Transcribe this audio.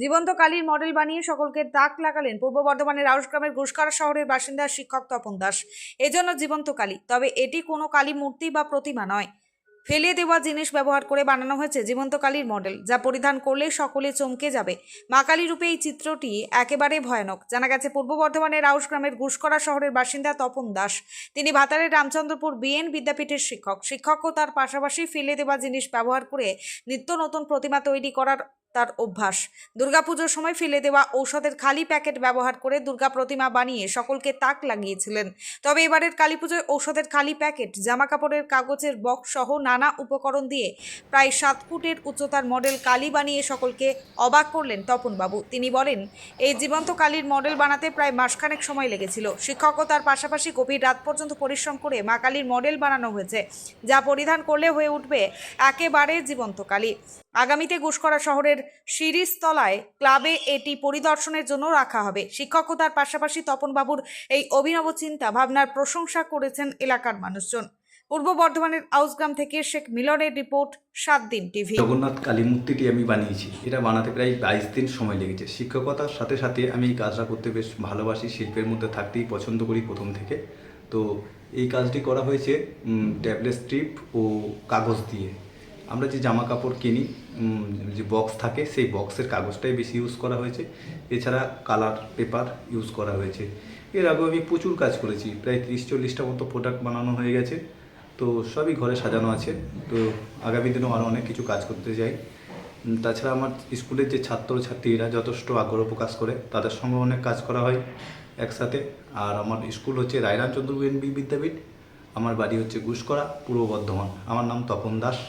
জীবন্ত কালীর মডেল বানিয়ে সকলকে তাক লাগালেন পূর্ব বর্ধমানের আউশগ্রামের ঘুষকারা শহরের বাসিন্দা শিক্ষক তপন দাস। এজন্য জীবন্ত কালী, তবে এটি কোনো কালী মূর্তি বা প্রতিমা নয়, ফেলে দেওয়া জিনিস ব্যবহার করে বানানো হয়েছে জীবন্ত কালীর মডেল, যা পরিধান করলে সকলে চমকে যাবে। মা কালী রূপে এই চিত্রটি একেবারে ভয়ানক। জানা গেছে পূর্ব বর্ধমানের আউশগ্রামের ঘুষকরা শহরের বাসিন্দা তপন দাস। তিনি ভাতারের রামচন্দ্রপুর বিএন বিদ্যাপীঠের শিক্ষক ও তার পাশাপাশি ফেলে দেওয়া জিনিস ব্যবহার করে নিত্য নতুন প্রতিমা তৈরি করার তার অভ্যাস। দুর্গাপুজোর সময় ফেলে দেওয়া ঔষধের খালি প্যাকেট ব্যবহার করে দুর্গা প্রতিমা বানিয়ে সকলকে তাক লাগিয়েছিলেন। তবে এবারের কালী পুজোয় ঔষধের খালি প্যাকেট, জামা কাপড়ের কাগজের বক্স সহ নানা উপকরণ দিয়ে প্রায় 7 ফুটের উচ্চতার মডেল কালী বানিয়ে সকলকে অবাক করলেন তপনবাবু। তিনি বলেন, এই জীবন্ত কালীর মডেল বানাতে প্রায় মাসখানেক সময় লেগেছিল। শিক্ষক ও তার পাশাপাশি গভীর রাত পর্যন্ত পরিশ্রম করে মা কালীর মডেল বানানো হয়েছে, যা পরিধান করলে হয়ে উঠবে একেবারে জীবন্ত কালী। আগামীতে ঘুষকরা শহরের শিরিষতলায় ক্লাবে এটি পরিদর্শনের জন্য রাখা হবে। শিক্ষক ও তার পাশাপাশি তপনবাবুর এই অভিনব চিন্তা ভাবনার প্রশংসা করেছেন এলাকার মানুষজন। পূর্ব বর্ধমানের আউশগ্রাম থেকে শেখ মিলনের রিপোর্ট, 7 দিন টিভি। জগন্নাথ কালী মূর্তিটি আমি বানিয়েছি। এটা বানাতে প্রায় 22 দিন সময় লেগেছে। শিক্ষকতার সাথে সাথে আমি এই কাজটা করতে বেশ ভালোবাসি, শিল্পের মধ্যে থাকতেই পছন্দ করি প্রথম থেকে। তো এই কাজটি করা হয়েছে ট্যাবলেট স্ট্রিপ ও কাগজ দিয়ে। আমরা যে জামা কাপড় কিনি, যে বক্স থাকে, সেই বক্সের কাগজটাই বেশি ইউজ করা হয়েছে। এছাড়া কালার পেপার ইউজ করা হয়েছে। এর আগেও আমি প্রচুর কাজ করেছি, প্রায় 30-40টা মতো প্রোডাক্ট বানানো হয়ে গেছে। তো সবই ঘরে সাজানো আছে। তো আগামী দিনেও আরও অনেক কিছু কাজ করতে যাই। তাছাড়া আমার স্কুলের যে ছাত্রছাত্রীরা যথেষ্ট আগ্রহ প্রকাশ করে, তাদের সঙ্গে অনেক কাজ করা হয় একসাথে। আর আমার স্কুল হচ্ছে রায়রামচন্দ্র বিএনবি বিদ্যাপীঠ। আমার বাড়ি হচ্ছে ঘুষকরা, পূর্ব বর্ধমান। আমার নাম তপন দাস।